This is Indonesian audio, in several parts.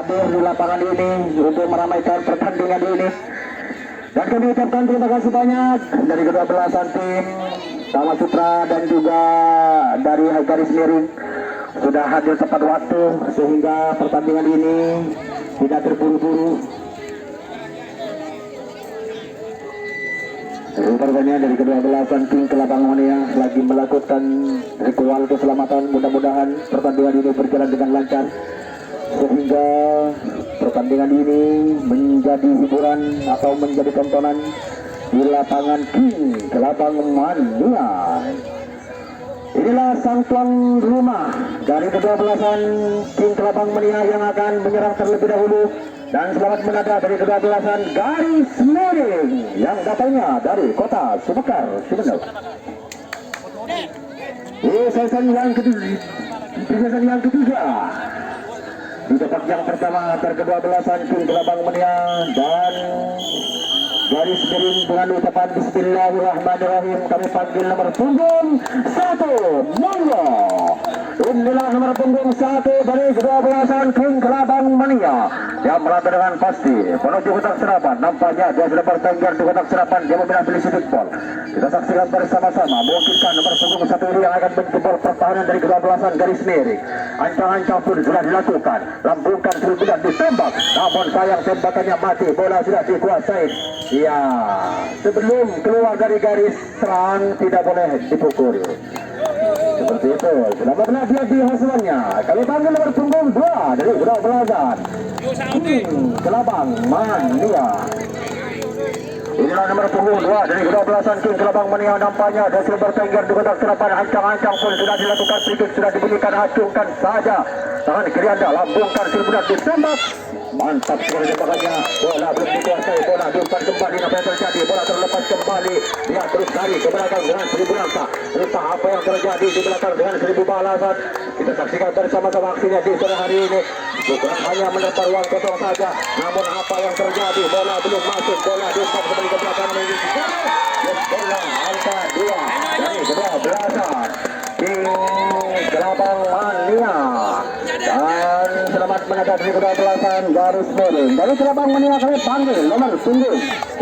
hadir di lapangan ini untuk meramaikan pertandingan ini. Dan kami ucapkan terima kasih banyak dari kedua belasan tim Tama Sutra dan juga dari garis miring sudah hadir tepat waktu sehingga pertandingan ini tidak terburu-buru. Rupanya dari kedua belasan tim Kelabang Mania lagi melakukan ritual keselamatan. Mudah-mudahan pertandingan ini berjalan dengan lancar sehingga pertandingan ini menjadi hiburan atau menjadi tontonan di lapangan King Kelabang Mania. Inilah sang tuan rumah dari kedua belasan King Kelabang Mania yang akan menyerang terlebih dahulu. Dan selamat menada dari kedua belasan garis miring yang datangnya dari kota Sumekar, Sumeneb. Di season yang ketiga di babak yang pertama antara kedua belasan King Kelabang Mania dan garis miring dengan ucapan Bismillahirrahmanirrahim kami panggil nomor punggung 1, monggo. Inilah nomor punggung 1 dari kedua belasan King Kelabang Mania yang melangkah dengan pasti menuju kotak serapan. Nampaknya dia sudah bertengger di kotak serapan, dia memilih pilih ball. Kita saksikan bersama-sama mungkinkah nomor punggung 1 ini yang akan menjebol pertahanan dari kedua belasan garis miring. Ancang-ancang pun sudah dilakukan, lambungkan seribu dan ditembak, namun sayang tembakannya mati, bola sudah dikuasai. Ya, sebelum keluar dari garis serang tidak boleh dipukul. Seperti itu. Selamatlah dia di hasilnya. Kami panggil nomor punggung 2 dari kedua belasan Kelabang Mania. Inilah nomor punggung 2 dari kedua belasan King Kelabang Mania. Nampaknya dia sudah bertengger di kotak serapan. Ancang-ancang pun sudah dilakukan, sedikit sudah dibunyikan, acungkan saja tangan kiri anda, lambungkan seribu dan ditembak. Mantap sekali tembakannya, bola belum dikuasai, bola diumpan kembali. Apa yang terjadi? Bola terlepas kembali, dia terus lari ke belakang dengan seribu langkah. Entah apa yang terjadi di belakang dengan seribu balasan. Kita saksikan bersama-sama aksinya di sore hari ini. Bukan hanya menebar ruang kosong saja, namun apa yang terjadi? Bola belum masuk, bola diumpan kembali ke belakang. Bola angka 2 dari kedua belasan King Kelabang Mania. Dan selamat mendapat dari kedua belasan garis miring dari Kelabang Mania kami panggil nomor punggung 3.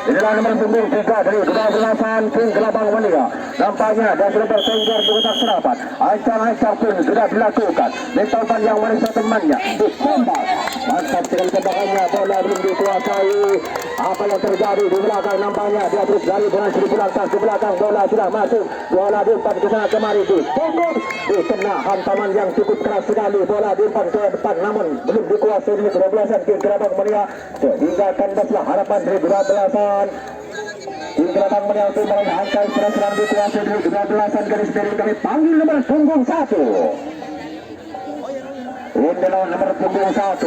Inilah nomor punggung 3 dari kedua belasan King Kelabang Mania. Nampaknya dia sudah bertengger di kotak serapan. Ancang-ancang pun sudah dilakukan. Mentalkan yang manis temannya ditembak. Mantap sekali tembakannya, bola belum dikuasai. Apa yang terjadi di belakang? Nampaknya dia terus lari dengan seribu langkah ke belakang. Bola sudah masuk, bola diumpan ke sana kemari, dipukul, dikena hantaman yang cukup keras sekali. Bola diumpan ke depan, namun belum dikuasai di kedua belasan King Kelabang Mania. Sehingga kandaslah harapan dari kedua belasan King Kelabang Mania untuk meraih angka serang dikuasai dari kedua belasan garis miring. Kami panggil nomor punggung 1. Inilah nomor punggung 1,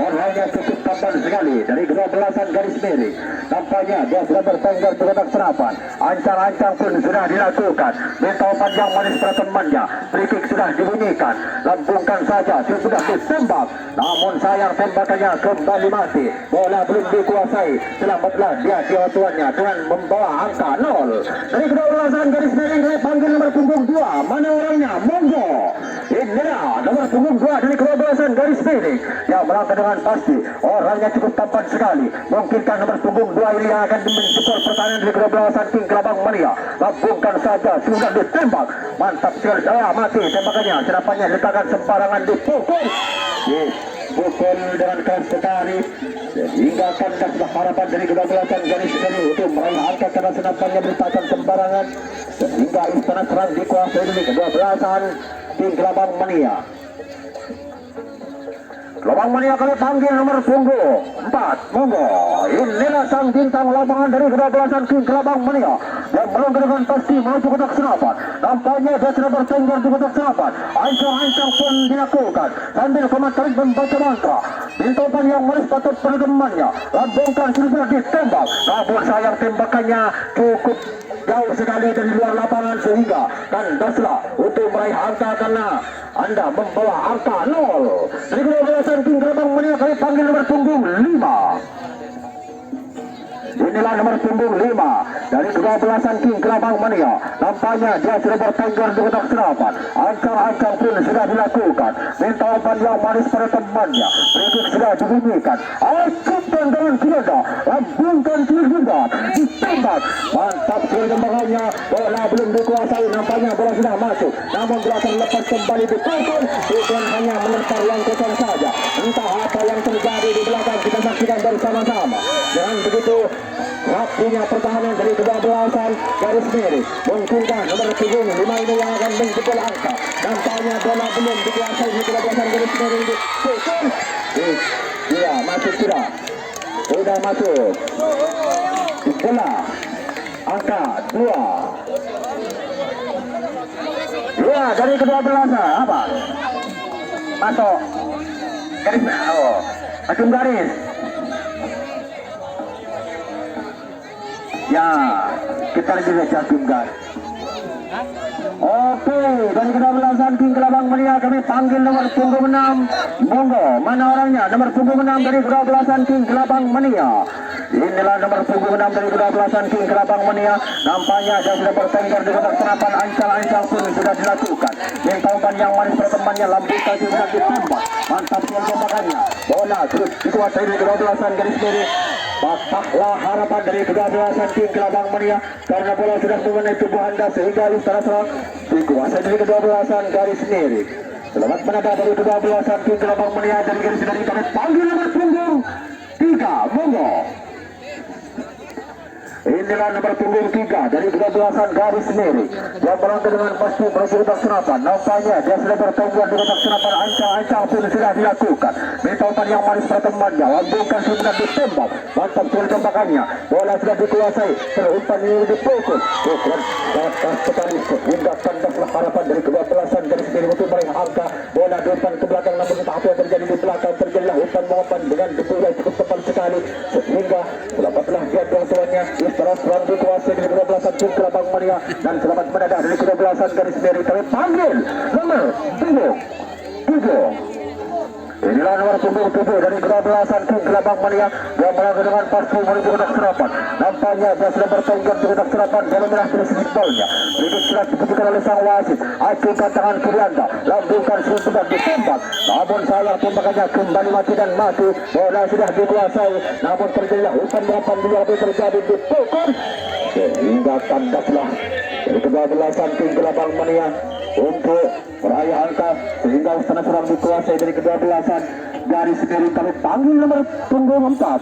orangnya cukup tampan sekali dari kedua belasan garis miring. Nampaknya dia sudah bertengger di kotak serapan. Ancang-ancang pun sudah dilakukan. Mental panjang manis para temannya. Free kick sudah dibunyikan. Lambungkan saja, sudah ditembak. Namun sayang tembakannya kembali mati. Bola belum dikuasai. Selamatlah dia tuannya dengan membawa angka 0. Dari kedua belasan garis miring kami panggil nomor punggung 2. Mana orangnya? Monggo. Inilah nomor punggung 2 dari kedua belasan garis miring yang melangkah dengan pasti. Orangnya cukup tampan sekali. Mungkinkah nomor punggung 2 ini yang akan menjebol pertahanan dari kedua belasan King Kelabang Mania? Lambungkan saja, sudah ditembak. Mantap sekali. Mati tembakannya. Serapannya letakkan sembarangan, dipukul. Dipukul dengan keras sekali. Sehingga kandaslah harapan dari kedua belasan garis miring untuk meraih angka karena senapannya meletakkan sembarangan. Sehingga istana serang dikuasai dari kedua belasan King Kelabang Mania. Kelabang Mania kami panggil nomor punggung 4, monggo. Inilah sang bintang lapangan dari kedua belasan King Kelabang Mania yang melangkah dengan pasti menuju kotak serapan. Nampaknya dia sudah bertengger di kotak serapan. Ancang-ancang pun dilakukan sambil komentaris membaca mantra. Bintopan yang manis patut penemannya. Lambungkan sudah ditembak. Namun sayang tembakannya cukup jauh sekali dari luar lapangan sehingga kandaslah untuk meraih angka karena Anda membawa angka 0. Dari kedua belasan King Kelabang Mania kami panggil nomor punggung 5. Inilah nomor punggung 5 dari kebablasan King Kelabang Mania. Nampaknya dia sudah bertengger di kotak senapan. Ancang-ancang pun sudah dilakukan. Minta umpan yang manis pada temannya. Free sudah dibunyikan. Akutkan dengan kira lambungkan kira ditembak. Mantap sekali tembakannya. Bola belum dikuasai. Nampaknya bola sudah masuk. Namun bola terlepas kembali dipukul. Bukan hanya melempar yang kosong saja. Entah apa yang terjadi di belakang, kita saksikan bersama-sama. Dengan begitu rapinya pertahanan dari kebablasan garis miring. Mungkinkah nomor punggung 5 ini yang akan menjemput angka? Nampaknya bola belum dikuasai di kebablasan garis miring. Dipukul. Iya, masuk sudah. Sudah masuk. Bola angka 2. Dua dari kedua belasan apa? Masuk garis, masuk garis. Ya, kita lagi baca tim garis. Oke, dari kedua belasan King Kelabang Mania kami panggil nomor punggung 6. Monggo, mana orangnya? Nomor punggung 6 dari kedua belasan King Kelabang Mania. Inilah nomor punggung 6 dari kedua belasan King Kelabang Mania. Nampaknya dia sudah bertengger di kotak senapan. Ancang-ancang pun sudah dilakukan. Minta umpan yang manis pertemannya, lambungkan sudah ditembak. Mantap yang tembakannya. Bola terus dikuasai di kedua belasan garis miring. Patahlah harapan dari kedua belasan King Kelabang Mania karena bola sudah mengenai tubuh anda sehingga istana serang dikuasai dari kedua belasan garis miring. Selamat menada dari kedua belasan King Kelabang Mania dari garis miring. Kami panggil nomor punggung 3. Monggo. Inilah nomor punggung 3 dari kedua belasan garis miring yang berangkat dengan pasti menuju kotak senapan. Nampaknya dia sudah bertengger di kotak senapan. Ancang-ancang pun sudah dilakukan. Minta umpan yang manis pada temannya, lambungkan sudah ditembak. Mantap sekali tembakannya. Bola sudah dikuasai. Terumpan ini dipukul. Pukulan sangat keras sekali sehingga tandaslah harapan dari kedua belasan garis miring untuk meraih angka. Bola diumpan ke belakang, namun entah apa yang terjadi di belakang. Terjadilah umpan dengan debu yang cukup tebal sekali sehingga selamatlah dia tuan-tuannya. Terus serang dikuasai dari kedua belasan King Kelabang Mania dan selamat mendadak dari kedua belasan garis miring. Kami panggil nomor punggung 7. Inilah nomor punggung 7 dari kedua belasan King Kelabang Mania yang melangkah dengan pasti menuju kotak senapan. Nampaknya dia sudah bertengger di kotak senapan. Bola merah dari sisi bolnya. Berikut sudah diberikan oleh sang wasit. Acukan tangan kiri anda, lambungkan sudah ditembak. Namun sayang tembakannya kembali mati dan mati. Bola sudah dikuasai. Namun terjadilah umpan di luar terjadi dipukul sehingga tandaslah dari kedua belasan King Kelabang Mania untuk meraih angka sehingga istana serang dikuasai dari kedua belasan garis miring. Kami panggil nomor punggung 4.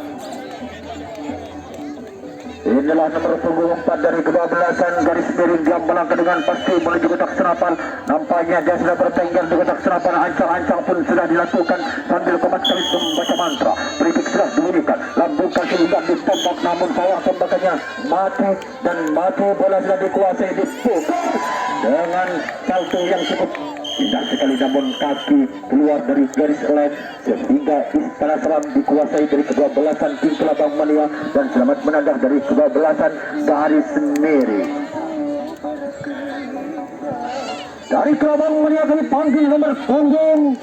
Inilah nomor punggung 4 dari kedua belasan garis miring yang melangkah dengan pasti menuju kotak senapan. Nampaknya dia sudah bertengger di kotak senapan. Ancang-ancang pun sudah dilakukan sambil komat kali membaca mantra. Free sudah dibunyikan, lambungkan sehingga ditembak, namun sayang tembakannya mati dan mati. Bola sudah dikuasai, dipukul dengan salto yang cukup indah sekali, namun kaki keluar dari garis line sehingga istana seram dikuasai dari kedua belasan King Kelabang Mania dan selamat menadah dari kedua belasan garis miring. Dari Kelabang Mania kami panggil nomor punggung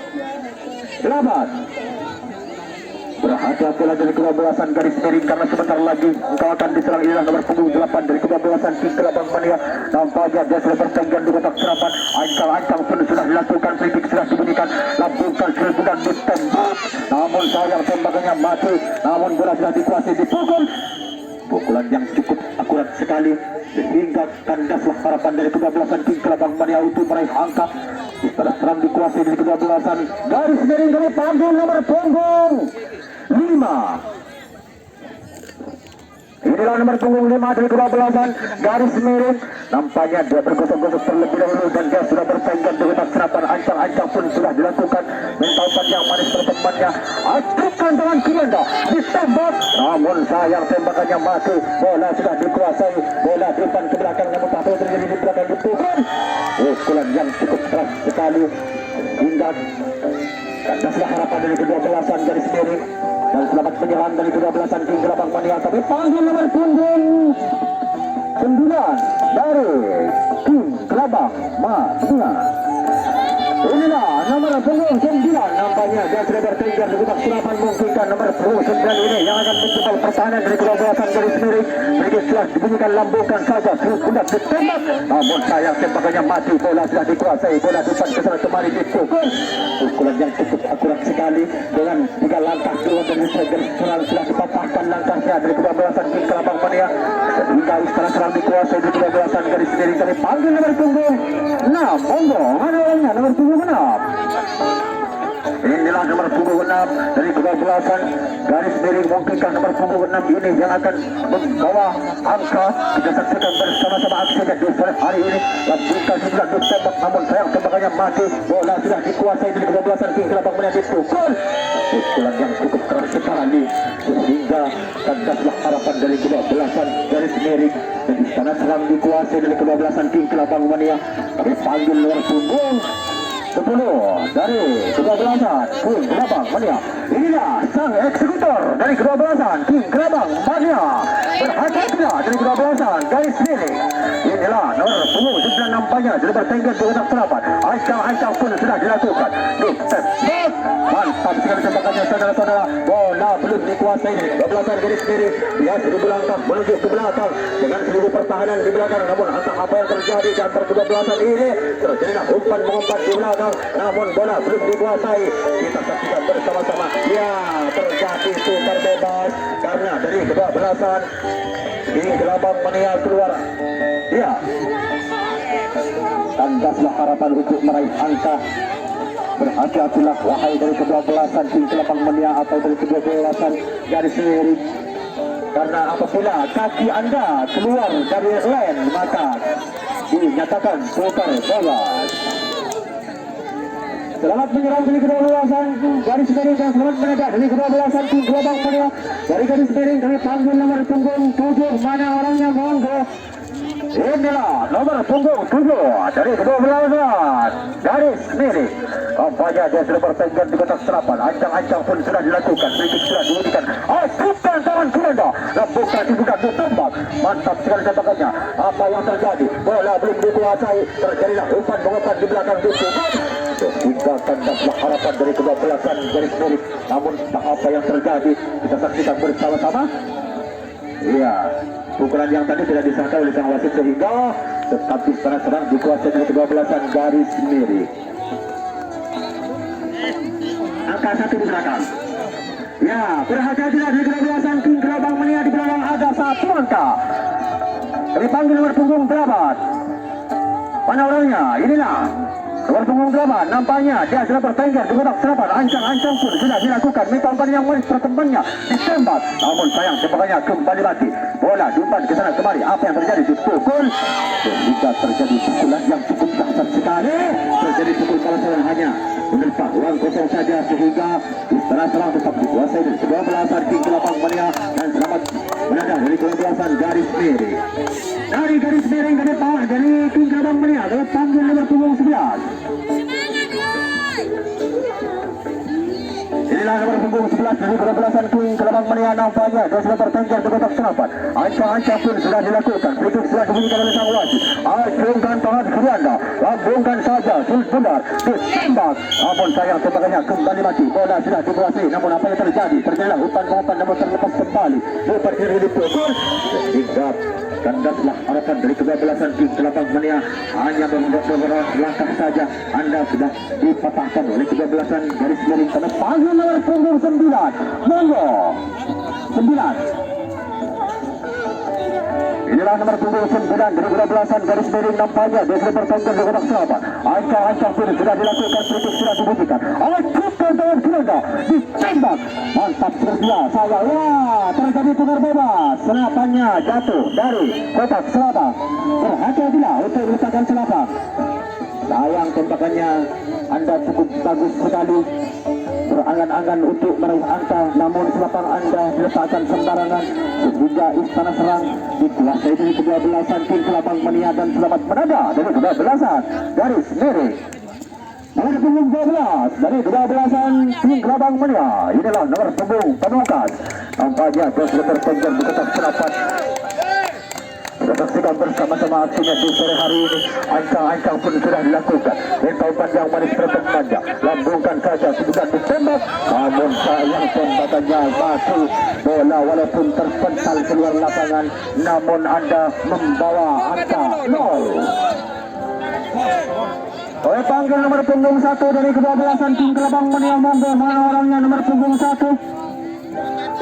8. Berhati-hatilah dari kedua belasan garis miring karena sebentar lagi engkau akan diserang. Inilah nomor punggung 8 dari kedua belasan King Kelabang Mania. Nampaknya dia sudah bertengger di kotak senapan. Ancang-ancang pun sudah dilakukan, free kick sudah dibunyikan, lambungkan sudah ditembak. Namun sayang tembakannya mati. Namun bola sudah dikuasai, dipukul. Pukulan yang cukup akurat sekali sehingga kandaslah harapan dari kedua belasan King Kelabang Mania untuk meraih angka. Istana seram dikuasai dari kedua belasan garis miring. Kami panggil nomor punggung 5. Inilah nomor punggung 5 dari kedua belasan garis miring. Nampaknya dia bergosok-gosok terlebih dahulu dan dia sudah bertengger di kotak senapan. Ancang-ancang pun sudah dilakukan. Minta umpan yang manis bertemannya. Acukan tangan kiri anda, ditembak. Namun sayang tembakannya mati. Bola sudah dikuasai. Bola depan ke belakang, namun tak boleh terjadi di belakang, dipukul. Pukulan yang cukup keras sekali hingga kandaslah harapan dari kedua belasan garis miring. Dan selamat menyerang dari kedua belasan King Kelabang Mania. Tapi panggil nomor punggung 9 dari King Kelabang Mania. Inilah nomor punggung 9 nampaknya dia sudah bertengger di kotak serapan memungkinkan nomor punggung 9 ini yang akan menjebak pertahanan dari kedua belah garis miring. Mereka sudah dibunyikan lambungkan saja hendak ditembak, namun sayang tembakannya mati. Bola sudah dikuasai, bola depan ke sana kemari dipukul. Pukulan yang cukup akurat sekali dengan 3 langkah keluar dari garis serang sudah dipatahkan langkahnya dari kedua belah King Kelabang Mania. Sehingga istana serang dikuasai di kedua belah garis miring. Kami panggil nomor punggung 6, monggo mana orangnya nomor punggung 6. Inilah nomor punggung 6 dari kedua belasan garis miring. Mungkinkah nomor punggung 6 ini yang akan membawa angka? Kita saksikan bersama-sama aksinya di sore hari ini. Lambungkan sudah ditembak, namun sayang tembakannya mati. Bola sudah dikuasai dari kedua belasan King Kelabang Mania dipukul. Pukulan yang cukup keras sekali sehingga tandaslah harapan dari kedua belasan garis miring. Dan istana serang dikuasai dari kedua belasan King Kelabang Mania. Kami panggil nomor punggung 10 dari kedua belasan King Kelabang Mania. Inilah sang eksekutor dari kedua belasan King Kelabang Mania. Berhati-hatilah dari kedua belasan garis miring. Inilah nomor punggung 9 nampaknya sudah bertengger di kotak serapan. Ancang-ancang pun sudah dilakukan. Mantap sekali tembakannya saudara-saudara. Bola belum dikuasai dari kedua belasan garis miring. Dia sudah belakang menuju ke belakang dengan seluruh pertahanan di belakang. Namun entah apa yang terjadi di antara kedua belasan ini. Terjadilah umpan mengumpat di belakang. Namun bola belum dikuasai. Kita saksikan bersama-sama. Ya, terjadi super bebas karena dari kedua belasan King Kelabang Mania keluar. Ya, tandaslah harapan untuk meraih angka. Berhati-hatilah wahai dari kedua belasan King Kelabang Mania atau dari kedua belasan garis miring. Karena apabila kaki Anda keluar dari lane maka dinyatakan super bebas. Selamat menyerang dari kedua belasan garis miring dan selamat menegak dari kedua belasan King Kelabang Mania. Dari garis miring kami panggil nomor punggung 7, mana orangnya monggo. Inilah nomor punggung 7 dari kedua belasan garis miring. Kampanye dia sudah bertengger di kotak serapan. Ancang-ancang pun sudah dilakukan. Sedikit sudah diberikan. Bukan tangan Kirenda. Bukan dibuka ditembak. Mantap sekali tembakannya. Apa yang terjadi? Bola belum dikuasai. Terjadilah umpan-umpan di belakang itu. Sehingga tandaslah harapan dari kedua belasan garis miring. Namun apa yang terjadi? Kita saksikan bersama-sama. Iya, pukulan yang tadi tidak disangka oleh sang wasit sehingga tetap istana serang dikuasai dari kedua belasan garis miring. Angka 1 di belakang. Ya, berhati-hatilah dari kedua belasan King Kelabang Mania di belakang ada 1 angka. Kami panggil nomor punggung 8. Mana orangnya? Inilah nomor punggung 8. Nampaknya dia sudah bertengger di kotak serapan. Ancang-ancang pun sudah dilakukan. Minta yang manis pertemannya ditembak. Namun sayang tembakannya kembali mati. Bola diumpan ke sana kemari. Apa yang terjadi? Dipukul. Sehingga terjadi pukulan yang cukup dahsyat sekali. Terjadi pukul kalasan hanya menerpa ruang kosong saja sehingga istana serang tetap dikuasai dari kedua belasan King Kelabang Mania dan selamat menada dari kedua belasan garis miring. Dari garis miring ke depan dari King Kelabang Mania kami panggil nomor punggung 11. Inilah nomor punggung 11 dari kedua belasan King Kelabang Mania. Nampaknya dia sudah bertengger di kotak serapan. Ancang-ancang pun sudah dilakukan. Berikut sudah dibunyikan oleh sang wasit. Acungkan tangan kiri Anda, lambungkan saja sulit benar ditembak. Namun sayang tembakannya kembali mati. Bola sudah dikuasai. Namun apa yang terjadi? Terjadilah umpan-umpan namun terlepas kembali. Umpan kiri dipukul sehingga tandaslah harapan dari kedua belasan King Kelabang Mania. Hanya beberapa langkah saja Anda sudah dipatahkan oleh kedua belasan garis miring. Karena panggil nomor punggung 9. Monggo 9. Inilah nomor punggung 9 dari kedua belasan garis miring. Nampaknya dia sudah bertengger di kotak serapan. Ancang-ancang pun sudah dilakukan. Sedikit sudah dibunyikan. Acungkan tangan Kirenda ditembak. Mantap sepertinya saya. Ya, terjadi tukar bebas. Senapannya jatuh dari kotak serapan. Berhati-hatilah untuk meletakkan selapang. Sayang tembakannya Anda cukup bagus sekali. Berangan-angan untuk meraih angka, namun selapang Anda diletakkan sembarangan sehingga istana serang dikuasai dari kedua belasan King Kelabang Mania dan selamat menada dari kedua belasan garis miring. Nomor punggung 12 dari kedua belasan King Kelabang Mania. Inilah nomor punggung pamungkas. Nampaknya dia sudah tertengger di kotak serapan Kita saksikan bersama-sama aksinya di sore hari ini. Ancang-ancang pun sudah dilakukan. Lintau panjang manis pertemanannya. Lambungkan saja sudah ditembak. Namun sayang tembakannya mati. Bola walaupun terpental keluar lapangan, namun Anda membawa angka 0. Oleh panggil nomor punggung 1 dari ke-12an tim Kelabang Mania, monggo mana orangnya nomor punggung 1.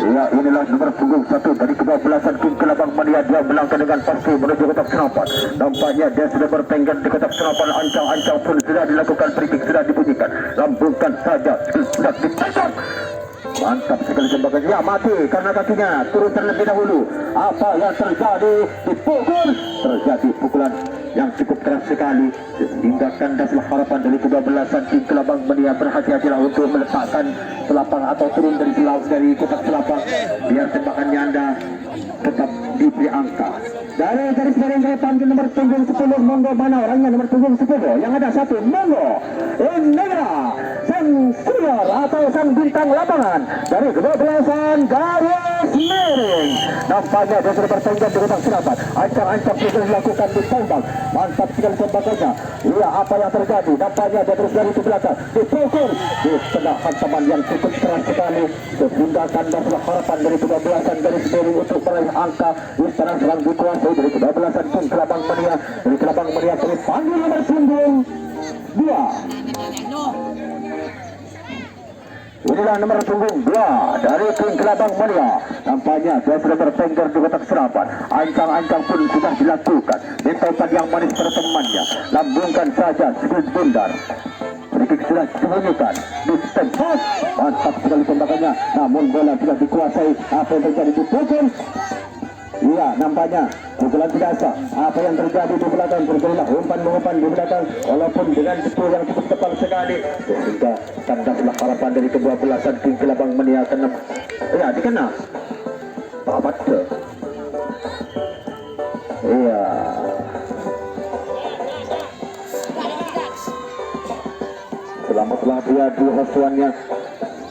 Ya, inilah nomor punggung 1 dari ke-12an tim Kelabang Mania. Dia melangkah dengan pasti menuju kotak senapan. Nampaknya dia sudah bertengger di kotak senapan. Ancang-ancang pun sudah dilakukan, free kick sudah dibunyikan. Lambungkan saja, sudah ditangkap. Mantap sekali tembakannya. Ya, mati karena kakinya turun terlebih dahulu. Apa yang terjadi? Dipukul. Terjadi pukulan yang cukup keras sekali sehingga kandaslah harapan dari ke-12an tim Kelabang Mania. Berhati-hatilah untuk meletakkan selapang atau turun dari kotak selapang biar tembakannya Anda tetap diberi angka. Dari garis miring saya panggil nomor punggung 10, monggo mana orangnya nomor punggung 10 yang ada 1, monggo Indra sang senior atau sang bintang lapangan dari ke-12an garis miring. Nampaknya dia sudah bertengger di kotak senapan. Ancang-ancang sudah dilakukan di tembak. Mantap sekali tembakannya. Iya, apa yang terjadi? Nampaknya dia terus dari ke belakang dipukul di tengah hantaman yang cukup keras sekali sehingga kandaslah harapan dari ke-12an garis miring untuk meraih angka. Istana serang dikuasai dari ke-12an tim Kelabang Mania. Dari Kelabang Mania kami panggil nomor punggung 2. Inilah nomor punggung 2 dari tim Kelabang Mania. Nampaknya dia sudah bertengger di kotak senapan. Ancang-ancang pun sudah dilakukan. Ditaukan yang manis bertemannya. Lambungkan saja sedikit bundar. Sedikit sudah dibunyikan. Ditembak. Mantap sekali tembakannya. Namun bola sudah dikuasai. Apa yang terjadi dipukul. Iya, nampaknya pukulan tidak sah. Apa yang terjadi di belakang? Terjadilah umpan-umpan di belakang, walaupun dengan betul yang cukup tepat sekali sehingga kandaslah harapan dari ke-12an tim Kelabang Mania. Kena, ya dikena babat ke. Iya. Selamatlah dia di hasuannya.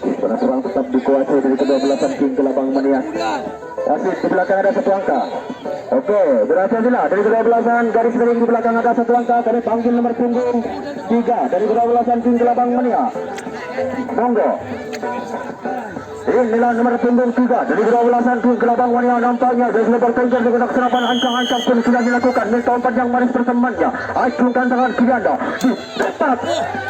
Istana serang tetap dikuasai dari ke-12an tim Kelabang Mania. Wasit di belakang ada 1 angka. Oke, berhasil dari ke-12an garis miring di belakang ada 1 angka. Kami panggil nomor punggung 3 dari ke-12an tim Kelabang Mania. Monggo. Inilah nomor punggung 3 dari ke-12an tim Kelabang Mania. Nampaknya dia sudah bertengger di kotak senapan. Ancang-ancang pun sudah dilakukan. Minta umpan yang manis bertemannya. Acungkan tangan kiri Anda. Ditepat.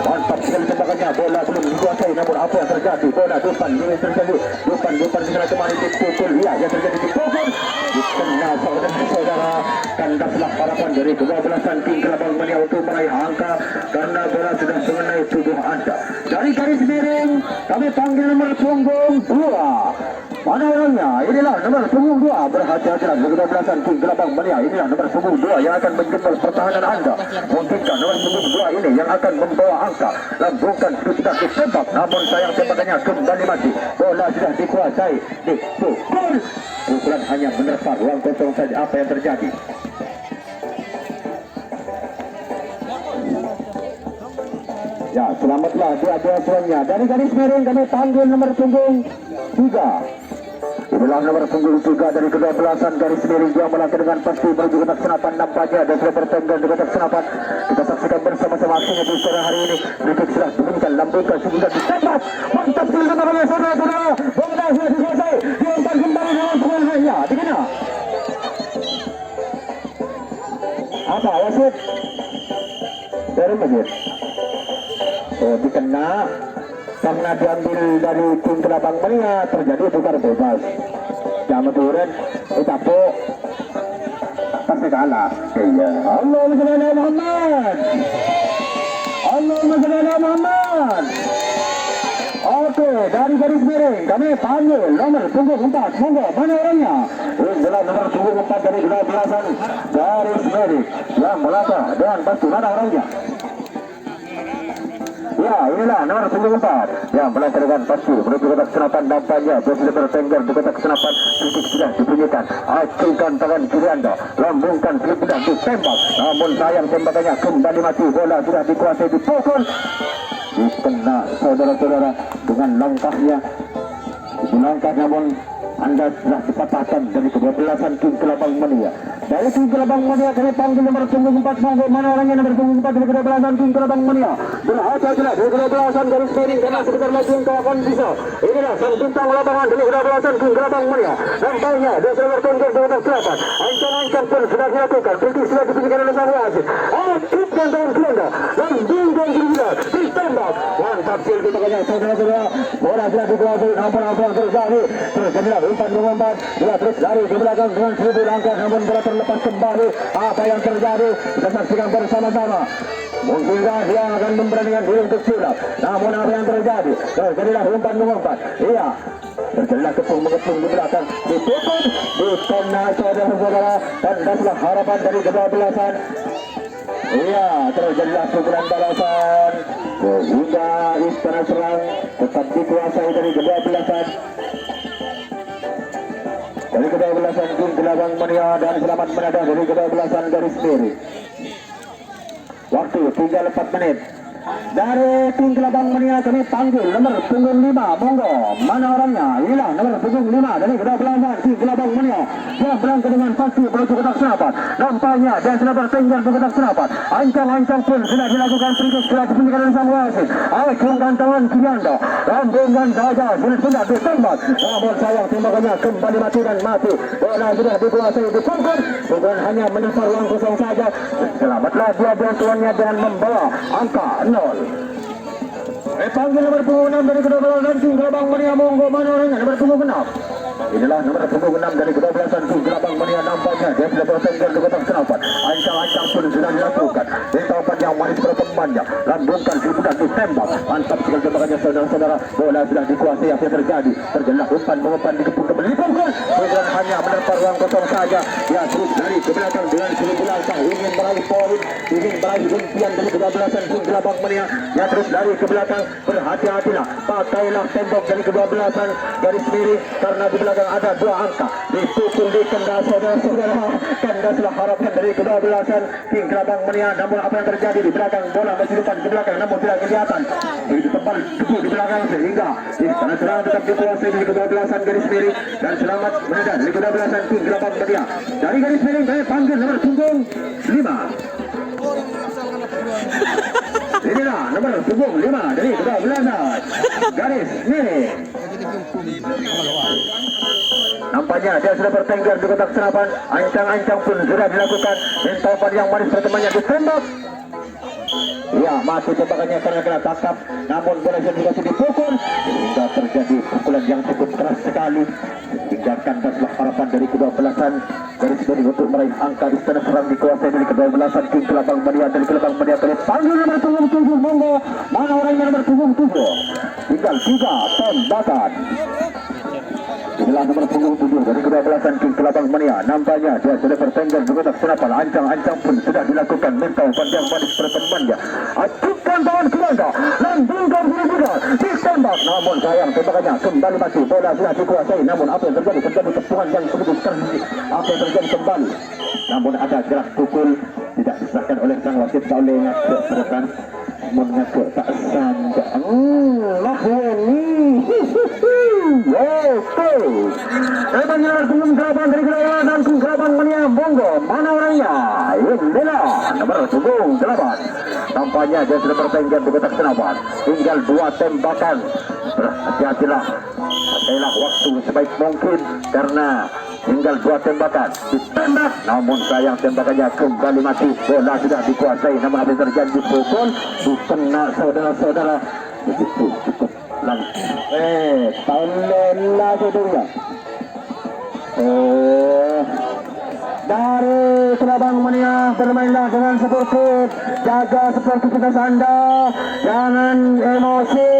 Mantap sekali tembakannya. Bola belum dikuasai, namun apa yang terjadi? Bola depan ini terjadi. Depan segera kembali dipukul. Ya, yang terjadi dipukul. Dikena saudara-saudara. Kandaslah harapan dari ke-12an tim Kelabang Mania untuk meraih angka karena bola sudah mengenai tubuh Anda. Dari garis miring kami panggil nomor punggung 2. Mana orangnya? Inilah nomor punggung 2. Berhati-hatilah dari ke-12an tim Kelabang Mania. Inilah nomor punggung 2 yang akan menjemput pertahanan Anda. Mungkinkah nomor punggung 2 ini yang akan membawa angka? Lambungkan sudah ditembak, namun sayang tembakannya kembali mati. Bola sudah dikuasai. Dipukul. Pukulan hanya menerpa ruang kosong saja. Apa yang terjadi? Ya, selamatlah dia asuhannya. Dari garis miring kami panggil nomor punggung 3. Inilah nomor punggung 3 dari ke-12an garis miring yang melangkah dengan pasti menuju kotak senapan. Nampaknya dan sudah bertengger di kotak senapan. Kita saksikan bersama-sama aksinya di sore hari ini. Free sudah diberikan, lambungkan sudah ditembak. Mantap sekali tembakannya saudara-saudara. Bola sudah dikuasai. Diumpan kembali dengan pukulan hanya. Dikena. Apa wasit? Dari masjid. Oh, dikena karena diambil dari tim Kelabang Mania. Terjadi tukar bebas. Jangan turun. Tapo pasti kalah. Iya. Allahumma shalli ala Muhammad. Allahumma shalli ala Muhammad. Oke, dari garis miring kami panggil nomor punggung 4. Monggo, mana orangnya? Inilah nomor punggung 4 dari 12an garis miring yang melangkah dengan pasti. Mana orangnya? Ya, inilah nomor punggung 4 yang melangkah dengan pasti menuju kotak senapan. Nampaknya dia sudah bertengger di kotak senapan. Sedikit sudah dibunyikan. Acungkan tangan kiri Anda, lambungkan sudah ditembak, namun sayang tembakannya kembali mati. Bola sudah dikuasai, dipukul. Dikena saudara-saudara dengan langkahnya. Langkah namun Anda telah dipatahkan dari ke-12an tim Kelabang Mania. dari tim Kelabang Mania kami panggil nomor punggung 4 monggo mana orangnya nomor punggung 4 dari kedua-belasan tim Kelabang Mania berhati-hatilah dari kedua-belasan garis miring karena sebentar lagi engkau akan bisa. Inilah sang bintang lapangan dari kedua-belasan tim Kelabang Mania nampaknya dia sudah bertengger di atas selatan ancang-ancang pun sudah dilakukan kritik sudah dipilihkan oleh sang wasit aktifkan tangan Belanda dan bintang gila ditembak mantap sil ditembaknya saudara-saudara bola sudah dikuasai namun apa yang terjadilah umpan mengumpat bola terus lari ke belakang dengan 1000 langkah namun bola terlepas kembali. Apa yang terjadi kita saksikan bersama-sama. Mungkinkah dia akan memberanikan diri untuk sulap, namun apa yang terjadi terjadilah umpan mengumpat. Iya, terjadilah kepung-mengepung di belakang ditutup ditendang saudara-saudara dan daslah harapan dari kedua-belasan. Iya, terjadilah pukulan balasan hingga istana serang tetap dikuasai dari kedua-belasan. Dari kedua-belasan tim Kelabang Mania dan selamat menadah dari kedua-belasan garis miring. Waktu tinggal 4 menit. Dari tim Kelabang Mania kami panggil nomor punggung 5 monggo mana orangnya. Inilah nomor punggung 5 dari kedua-belasan tim Kelabang Mania. Dia berangkat dengan pasti menuju kotak senapan. Nampaknya dia sudah bertengger ke kotak senapan. Ancang-ancang pun sudah dilakukan trikis sudah dipilihkan oleh sang wasit. Acungkan tangan kiri anda, lambungkan dada sudah ditembak. Namun sayang tembakannya kembali mati dan mati. Bola sudah dikuasai dipukul. Bukan hanya menyasar ruang kosong saja. Selamatlah dia tuannya dengan membawa angka 0. Panggil nomor punggung 6 dari kedua-belasan tim Kelabang Mania monggo mana orangnya nomor punggung 6. Inilah nomor punggung 6 dari kedua-belasan tim Kelabang Mania nampaknya dia sudah bertengger di kotak senapan. Ancang-ancang pun sudah dilakukan. Tembakan yang manis bertemannya lambungkan sudah ditembak. Mantap sekali tembakannya saudara-saudara. Bola sudah dikuasai apa yang terjadi. Terjadilah umpan dikepung kembali dipukul. Bukan hanya menerpa ruang kosong saja. Ya terus dari ke belakang dengan 1000 langkah ingin meraih poin, ingin meraih impian dari kedua-belasan tim Kelabang Mania. Ya terus dari ke belakang berhati-hatilah. Pakailah tembok dari kedua-belasan garis miring karena di belakang ada 2 angka. Dipukul di kendas saudara-saudara. Kandaslah harapan dari kedua-belasan tim Kelabang Mania. Namun apa yang terjadi di belakang bola masih depan ke belakang namun tidak kelihatan. Begitu tebal teguh di belakang sehingga istana serang tetap dikuasai dari kedua-belasan garis miring dan selamat menadah dari kedua-belasan tim Kelabang Mania. Dari garis miring kami panggil nomor punggung 5. Inilah nomor punggung 5 dari kedua-belasan garis miring. Nampaknya dia sudah bertengger di kotak senapan. Ancang-ancang pun sudah dilakukan. Tembakan yang manis pertemannya ditembak. Ya, mati tembakannya karena kena tangkap. Namun bola juga dipukul hingga terjadi pukulan yang cukup keras sekali. Hingga kandaslah harapan dari kedua-belasan garis miring untuk meraih angka istana serang dikuasai dari kedua-belasan tim Kelabang Mania. Dari Kelabang Mania kali panggil nomor punggung 7 monggo mana orangnya nomor punggung 7. Tinggal 3 tembakan. Inilah nomor punggung 7 dari kedua-belasan tim Kelabang Mania. Nampaknya dia sudah bertengger di kotak senapan. Ancang-ancang pun sudah dilakukan. Minta umpan yang manis pertemannya. Acungkan tangan kiri, lambungkan diri ditembak. Namun sayang tembakannya kembali mati. Bola sudah dikuasai. Namun apa yang terjadi? Terjadi kepungan yang begitu terjadi. Apa yang terjadi kembali? Namun ada gerak pukul tidak disahkan oleh sang wasit. Tak boleh ngakuk terkan. Mengaku tak sangka. Lahwani. Oke. Kita nomor punggung 8 dari kedua-belasan tim Kelabang Mania monggo mana orangnya. Inilah nomor punggung 8. Tampaknya dia sudah bertengger di kotak senapan. Tinggal 2 tembakan. Berhati-hatilah. Pakailah waktu sebaik mungkin karena tinggal 2 tembakan. Ditembak namun sayang tembakannya kembali mati. Bola sudah dikuasai namun apa yang terjadi dipukul dikena saudara-saudara. Begitu cukup langsung. Talenlah saudara. Dari Kelabang Mania bermainlah dengan sportif, jaga sportivitas anda, jangan emosi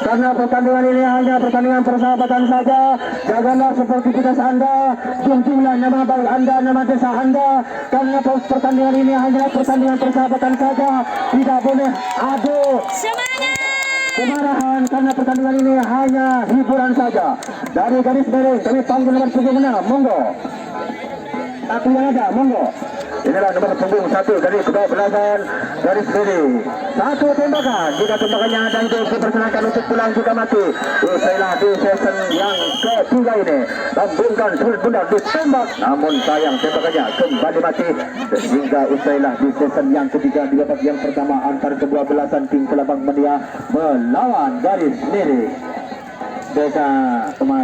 karena pertandingan ini hanya pertandingan persahabatan saja. Jagalah sportivitas anda, junjunglah nama baik anda, nama desa anda karena pertandingan ini hanya pertandingan persahabatan saja. Tidak boleh adu kemarahan karena pertandingan ini hanya hiburan saja. Dari garis miring kami panggil nomor punggung 6 monggo. Aku yang ada monggo Inilah nomor punggung 1 dari kedua belasan garis biru. Satu tembakan, jika tembakannya dan itu dipersilakan untuk pulang jika mati. Usailah di season yang ketiga ini, lambungkan sulit bundar ditembak, namun sayang tembakannya kembali mati. Sehingga usailah di season yang ketiga di babak yang pertama antar kedua belasan tim Kelabang Media melawan garis biru. Desa